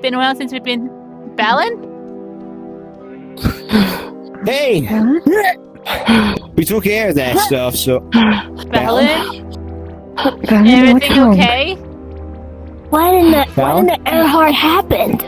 been a while since we've been... Balan? Hey! We took care of that stuff, so... Balan? Everything okay? What in the Earhart happened?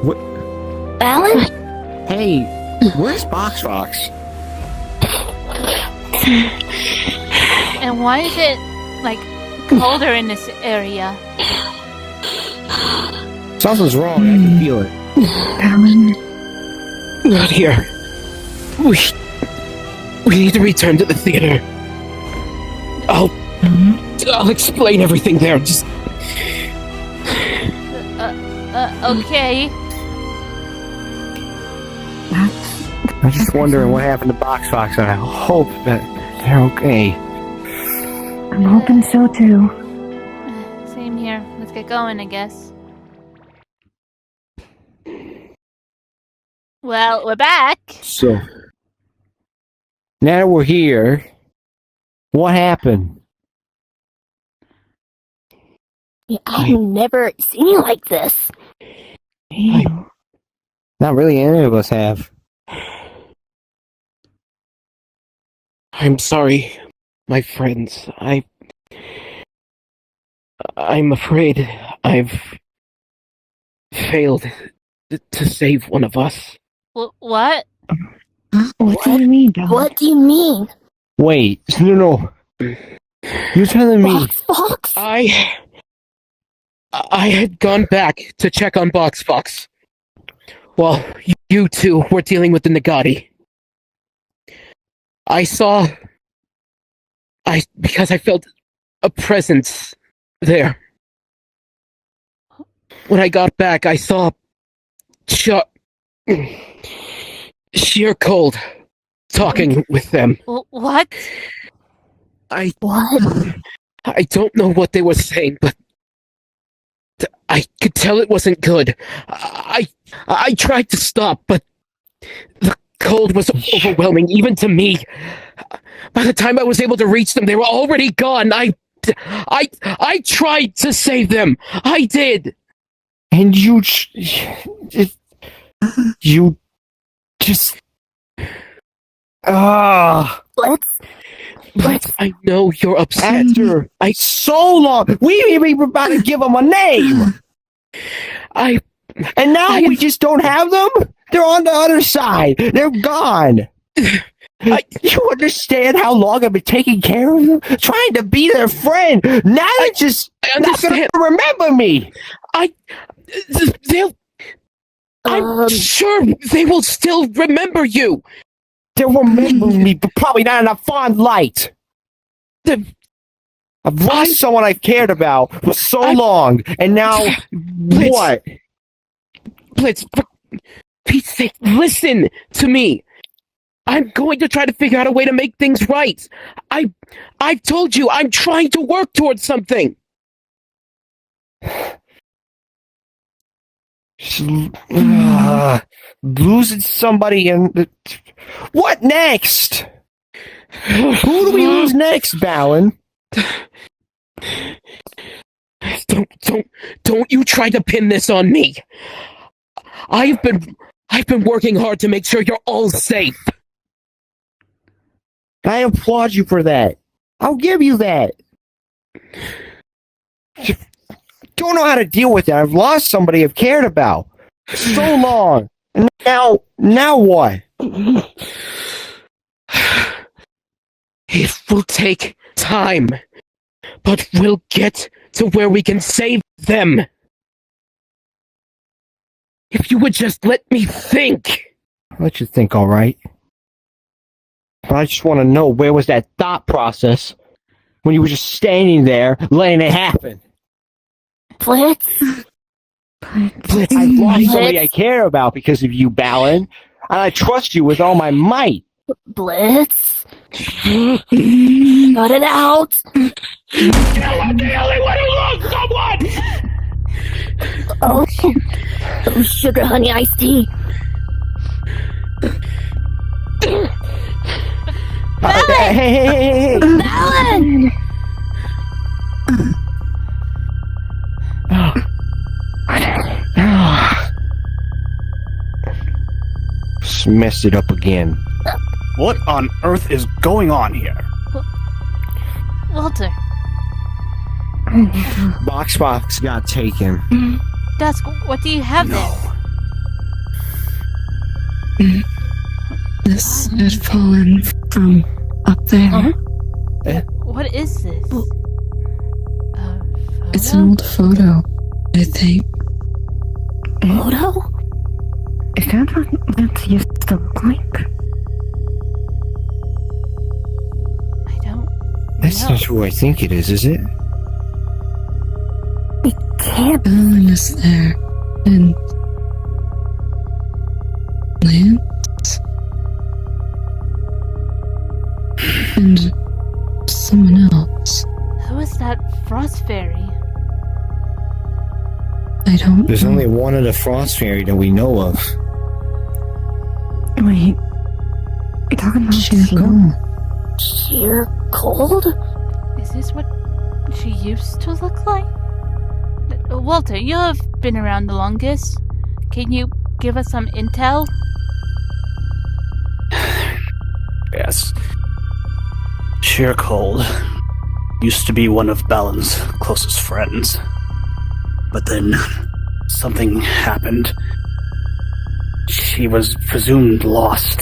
What? Balan? Hey, where's Box Fox? And why is it, like, colder in this area? Something's wrong, I can feel it. Balan? Not here. We need to return to the theater. I'll explain everything there. Just... Okay. I'm just wondering what happened to Box Fox, and I hope that they're okay. I'm hoping so too. Same here. Let's get going, I guess. Well, we're back. So, now that we're here, what happened? I've never seen you like this. Not really any of us have. I'm sorry, my friends. I'm afraid I've failed to save one of us. What? What do you mean, Balan? What do you mean? Wait, no. You're telling me... Box Fox? I had gone back to check on Box Fox. While you two were dealing with the Nagati. Because I felt a presence there. When I got back, I saw sheer cold talking with them. What? What? I don't know what they were saying, but I could tell it wasn't good. I tried to stop, but the cold was overwhelming, even to me. By the time I was able to reach them, they were already gone. I tried to save them. I did. And you just... Blitz? I know you're upset. After so long, we even were about to give them a name. And now we just don't have them? They're on the other side. They're gone. You understand how long I've been taking care of them? Trying to be their friend. Now they're just not going to remember me. I'm sure they will still remember you. They'll remember me, but probably not in a fond light. I've lost someone I've cared about for so long, and now Blitz, what? Blitz, for Pete's sake, listen to me. I'm going to try to figure out a way to make things right. I've told you, I'm trying to work towards something. Losing somebody and what next? Who do we lose next, Balan? Don't you try to pin this on me. I've been working hard to make sure you're all safe. I applaud you for that. I'll give you that. Don't know how to deal with it. I've lost somebody I've cared about so long. And now what? It will take time, but we'll get to where we can save them. If you would just let me think. I'll let you think, all right. But I just want to know, where was that thought process when you were just standing there letting it happen? Blitz? Blitz, I've lost somebody I care about because of you, Balan. And I trust you with all my might. Blitz? Cut it out! I'm the only one who loves someone! Oh, sugar honey iced tea. Hey. Balan! Just messed it up again. What on earth is going on here? Walter, Box got taken. Dusk, what do you have there? This had fallen from up there. What is this? It's an old photo, I think. Photo? Is that what Blitz used to look like? I don't That's know. not who I think it is it? It can't be. Balan is there, and Lance, and someone else. Who is that frost fairy? I don't There's know. only one of the Frost Fairy that we know of. Wait, you're talking about Sheer Snow? cold. Sheer cold? Is this what she used to look like? Walter, you have been around the longest. Can you give us some intel? Yes. Sheer Cold used to be one of Balan's closest friends. But then something happened. She was presumed lost.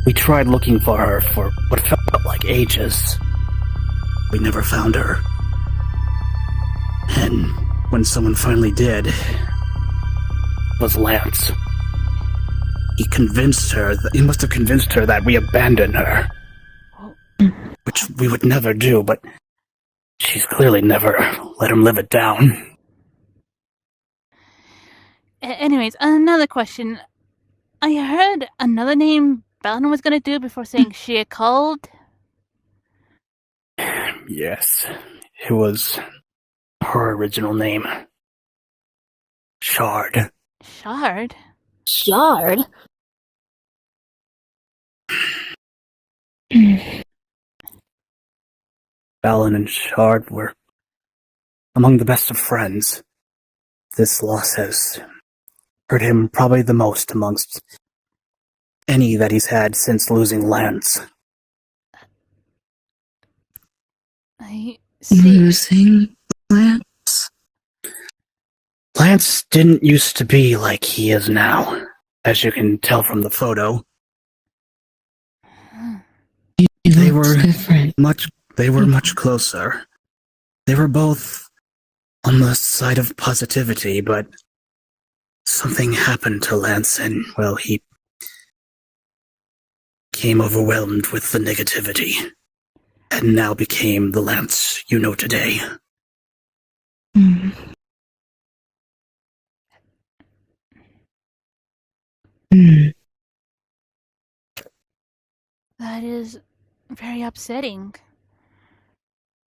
We tried looking for her for what felt like ages. We never found her. And when someone finally did, it was Lance. He must have convinced her that we abandoned her. Which we would never do, but she's clearly never let him live it down. Anyways, another question. I heard another name Balan was gonna do before saying sheer cold. Yes, it was her original name. Shard. Shard? Shard? Balan and Shard were among the best of friends. This loss has hurt him probably the most amongst any that he's had since losing Lance. I see. Losing Lance? Lance didn't used to be like he is now, as you can tell from the photo. He They looks were different. much closer. They were both on the side of positivity, but something happened to Lance and, well, he became overwhelmed with the negativity and now became the Lance you know today. Mm. Mm. That is very upsetting.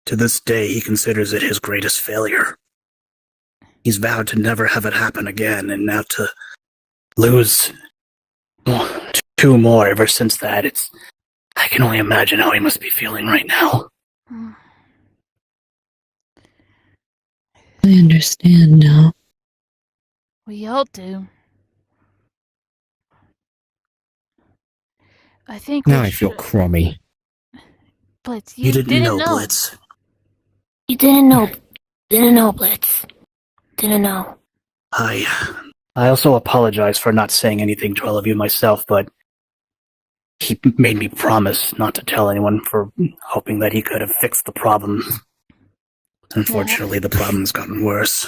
To this day, he considers it his greatest failure. He's vowed to never have it happen again, and now to lose two more ever since that, I can only imagine how he must be feeling right now. Mm. I understand now. We all do. I think Now we I feel should- crummy. Blitz, You didn't know, Blitz. You didn't know. Didn't know, Blitz. Didn't know. I also apologize for not saying anything to all of you myself, but he made me promise not to tell anyone for hoping that he could have fixed the problem. Unfortunately, the problem's gotten worse.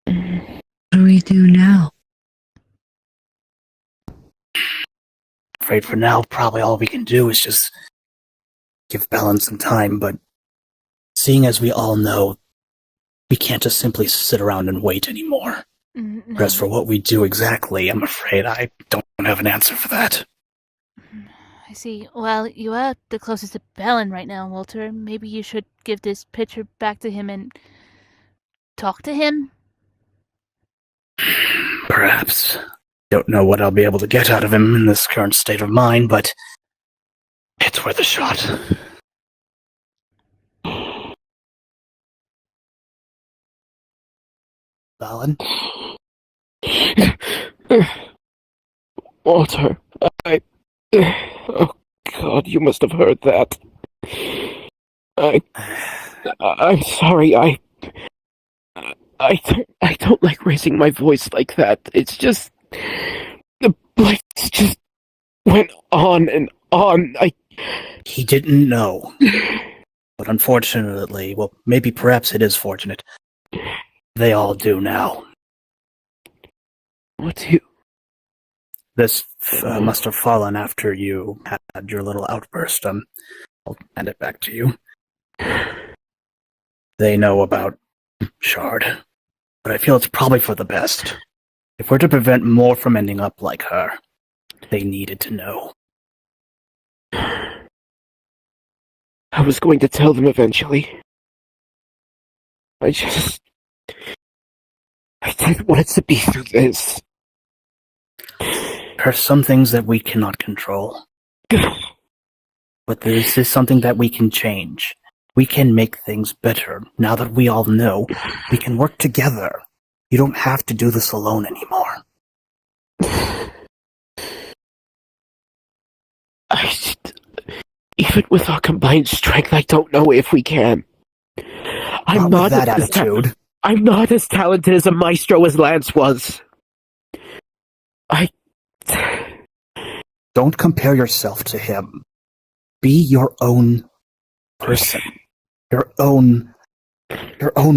What do we do now? Afraid for now, probably all we can do is just give Balan some time, but seeing as we all know, we can't just simply sit around and wait anymore. No. As for what we do exactly, I'm afraid I don't have an answer for that. I see. Well, you are the closest to Balan right now, Walter. Maybe you should give this picture back to him and talk to him? Perhaps. Don't know what I'll be able to get out of him in this current state of mind, but it's worth a shot. Balan? Walter, oh God, you must have heard that. I'm sorry, I don't like raising my voice like that. It's just... The Blitz just went on and on. He didn't know. But unfortunately, well, maybe perhaps it is fortunate. They all do now. What do you... This must have fallen after you had your little outburst. I'll hand it back to you. They know about Shard, but I feel it's probably for the best. If we're to prevent more from ending up like her, they needed to know. I was going to tell them eventually. I didn't want it to be through this. There are some things that we cannot control. But this is something that we can change. We can make things better. Now that we all know, we can work together. You don't have to do this alone anymore. Even with our combined strength, I don't know if we can. I'm not that attitude. I'm not as talented as a maestro as Lance was. Don't compare yourself to him. Be your own person. Your own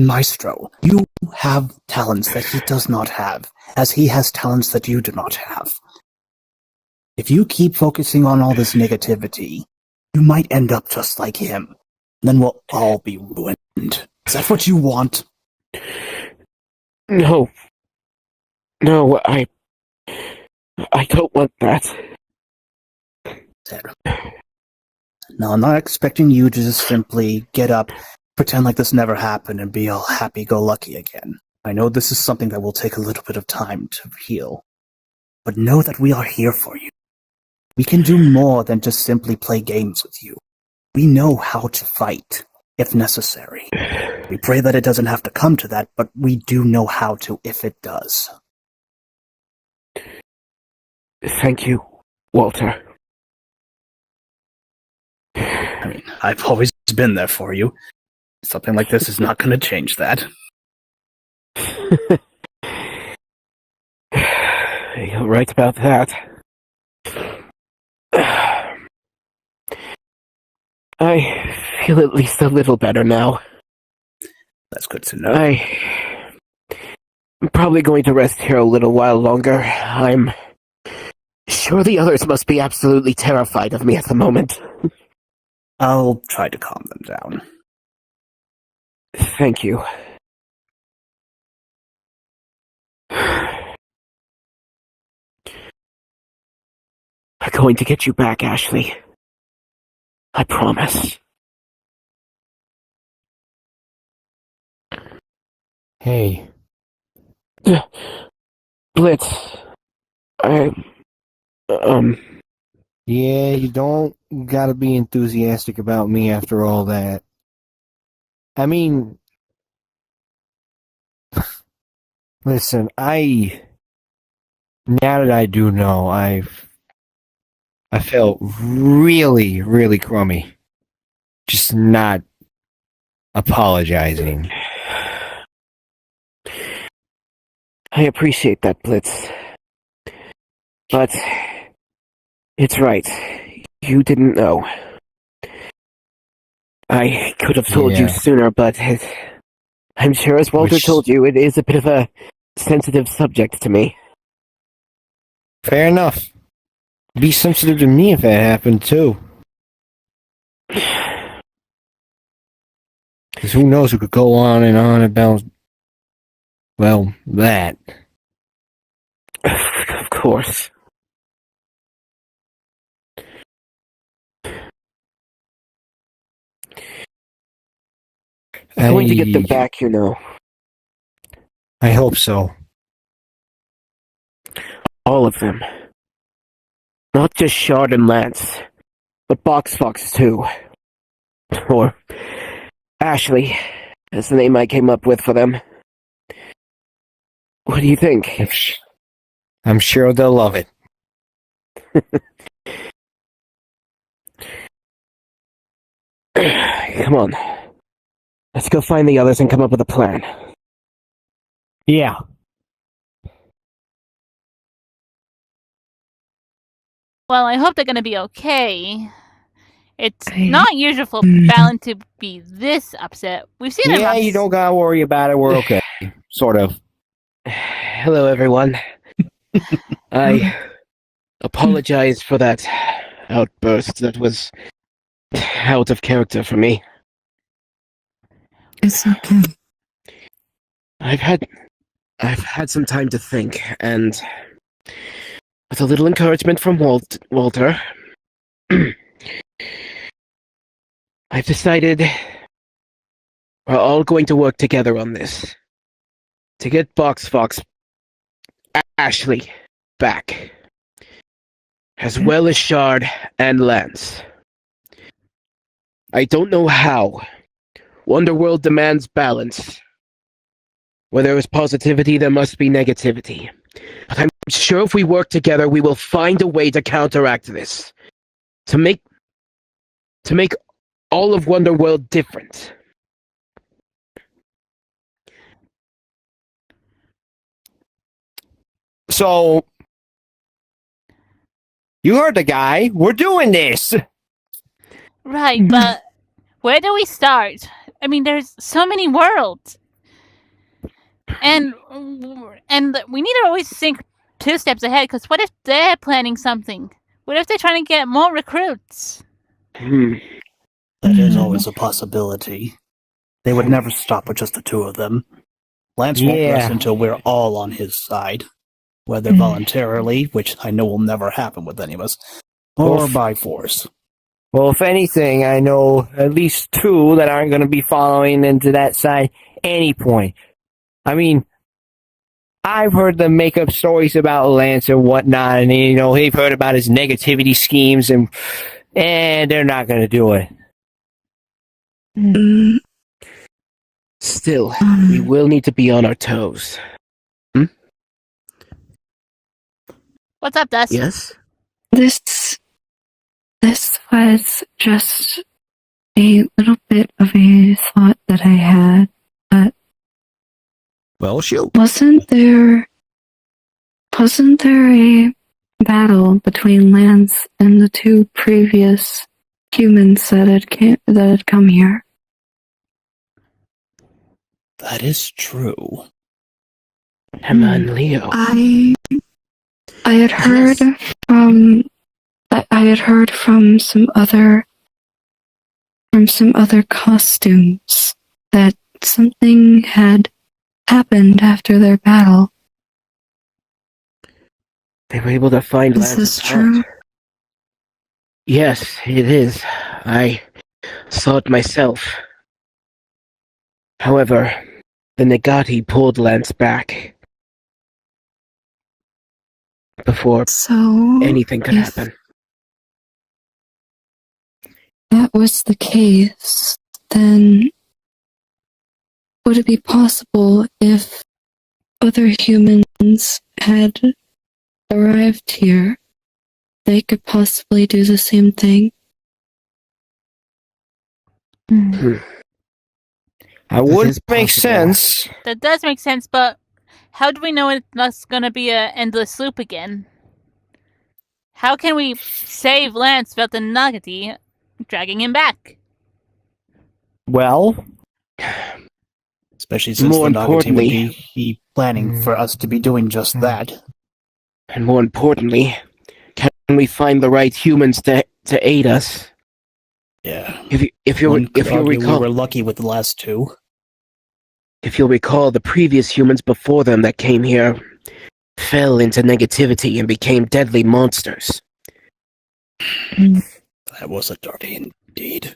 maestro. You have talents that he does not have, as he has talents that you do not have. If you keep focusing on all this negativity, you might end up just like him. Then we'll all be ruined. Is that what you want? No, I don't want that. No, I'm not expecting you to just simply get up, pretend like this never happened, and be all happy-go-lucky again. I know this is something that will take a little bit of time to heal. But know that we are here for you. We can do more than just simply play games with you. We know how to fight, if necessary. We pray that it doesn't have to come to that, but we do know how to if it does. Thank you, Walter. I mean, I've always been there for you. Something like this is not going to change that. You're right about that. I feel at least a little better now. That's good to know. I'm probably going to rest here a little while longer. I'm sure the others must be absolutely terrified of me at the moment. I'll try to calm them down. Thank you. I'm going to get you back, Ashley. I promise. Hey. Blitz. Yeah, you don't gotta be enthusiastic about me after all that. I mean, listen, now that I do know, I felt really, really crummy. Just not apologizing. I appreciate that, Blitz. But it's right. You didn't know. I could have told you sooner, but I'm sure, as Walter told you, it is a bit of a sensitive subject to me. Fair enough. Be sensitive to me if that happened, too. Because who knows who could go on and on about, well, that. Of course. I'm going to get them back, you know. I hope so. All of them. Not just Shard and Lance, but Box Fox too. Or Ashley, is the name I came up with for them. What do you think? I'm sure they'll love it. Come on. Let's go find the others and come up with a plan. Yeah. Well, I hope they're gonna be okay. It's I- not usual for Balan to be this upset. We've seen him Yeah, you don't gotta worry about it. We're okay. Sort of. Hello, everyone. I apologize for that outburst. That was out of character for me. It's okay. I've had some time to think, and with a little encouragement from Walter, I've decided we're all going to work together on this to get Box Fox Ashley back, as well as Shard and Lance. I don't know how. Wonderworld demands balance. Where there is positivity, there must be negativity. But I'm sure if we work together, we will find a way to counteract this. To make all of Wonderworld different. So, you heard the guy. We're doing this. Right, but where do we start? I mean, there's so many worlds. And we need to always think 2 steps ahead, because what if they're planning something? What if they're trying to get more recruits? That is always a possibility. They would never stop with just the 2 of them. Lance won't rest until we're all on his side. Whether voluntarily, which I know will never happen with any of us, or by force. Well, if anything, I know at least 2 that aren't going to be following into that side any point. I mean, I've heard them make up stories about Lance and whatnot, and they've heard about his negativity schemes, and they're not going to do it. Still, we will need to be on our toes. What's up, Dusk? Yes? This was just a little bit of a thought that I had, but Well, shoot. wasn't there a battle between Lance and the 2 previous humans that had come here? That is true. Emma and Leo. I had heard from some other costumes that something had happened after their battle. They were able to find Is Lance's this true? heart. Yes, it is. I saw it myself. However, the Nagati pulled Lance back before So anything could if happen. that was the case, then would it be possible if other humans had arrived here, they could possibly do the same thing? That would is make possible. sense. That does make sense, but how do we know it's not going to be an endless loop again? How can we save Lance without the Nagati dragging him back? Well, Especially since More the Nagati would importantly- be planning for us to be doing just that. And more importantly, can we find the right humans to aid us? Yeah. If you One could argue recall, we were lucky with the last 2. if you'll recall, the previous humans before them that came here fell into negativity and became deadly monsters. That was a dirty indeed.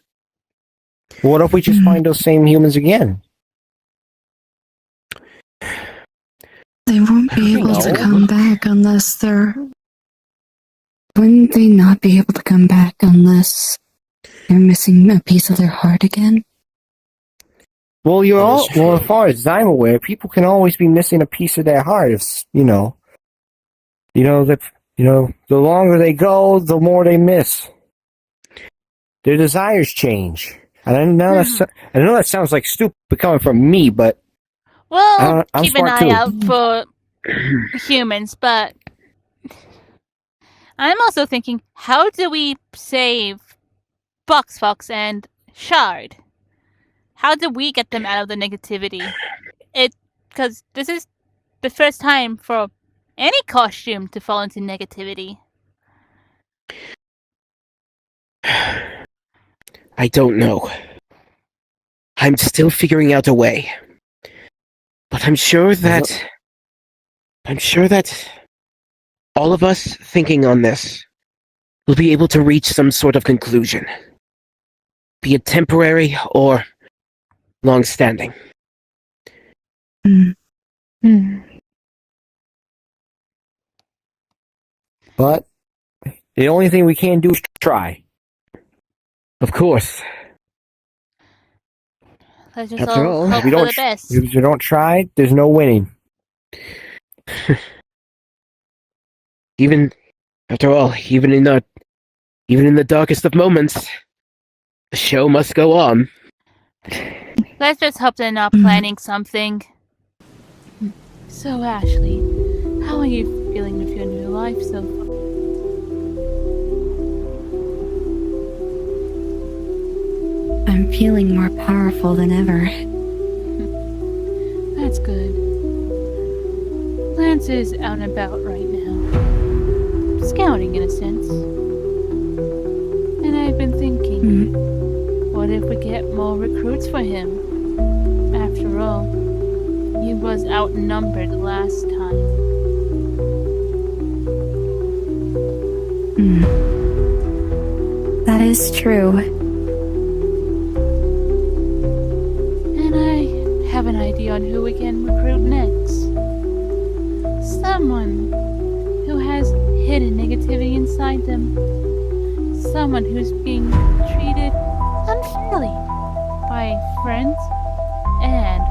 what if we just find those same humans again? They won't be able to No. come back unless they're... Wouldn't they not be able to come back unless they're missing a piece of their heart again? Well, That is well, true. as far as I'm aware, people can always be missing a piece of their heart. If the longer they go, the more they miss. Their desires change. And I know that sounds like stupid coming from me, but Well, I'm keep an smart eye too. out for humans, but I'm also thinking, how do we save Fox and Shard? How do we get them out of the negativity? Because this is the first time for any costume to fall into negativity. I don't know. I'm still figuring out a way. But I'm sure that all of us thinking on this will be able to reach some sort of conclusion. Be it temporary or long-standing. But the only thing we can do is try. Of course. Let's just After all all, hope we for don't the best. If you don't try, there's no winning. Even in the darkest of moments, the show must go on. Let's just hope they're not planning something. So, Ashley, how are you feeling with your new life so far? I'm feeling more powerful than ever. That's good. Lance is out and about right now. Scouting, in a sense. And I've been thinking, what if we get more recruits for him? After all, he was outnumbered last time. That is true. And I have an idea on who we can recruit next. Someone who has hidden negativity inside them. Someone who's being treated unfairly by friends and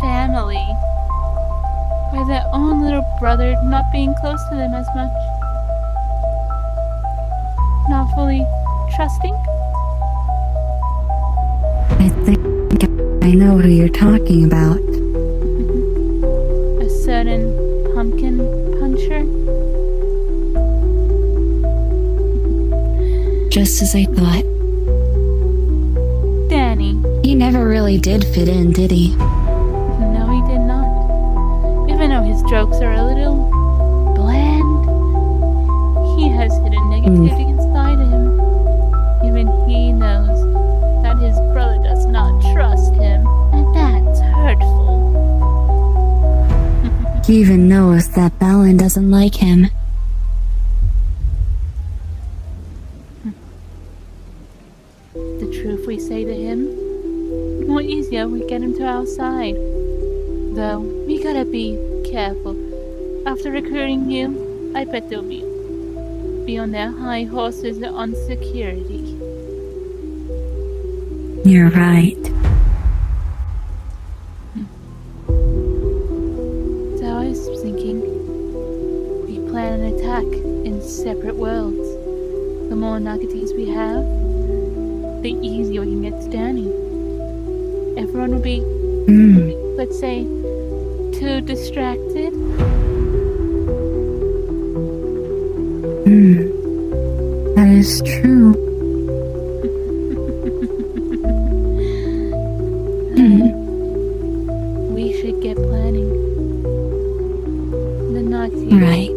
family. By their own little brother not being close to them as much. Not fully trusting. I think I know who you're talking about. A certain pumpkin puncher. Just as I thought. Danny. He never really did fit in, did he? No, he did not. Even though his jokes are a little bland, he has hidden negativity inside him. Even he knows that his brother does not trust him, and that's hurtful. He even knows that Balan doesn't like him. The truth we say to him, the more easier we get him to our side. Though, we gotta be careful. After recruiting you, I bet they'll be on their high horses on security. You're right. So I was thinking, we plan an attack in separate worlds. The more nuggeties we have, the easier we can get to Danny. Everyone will be, let's say, too distracted. That is true. We should get planning. The Nazi Right.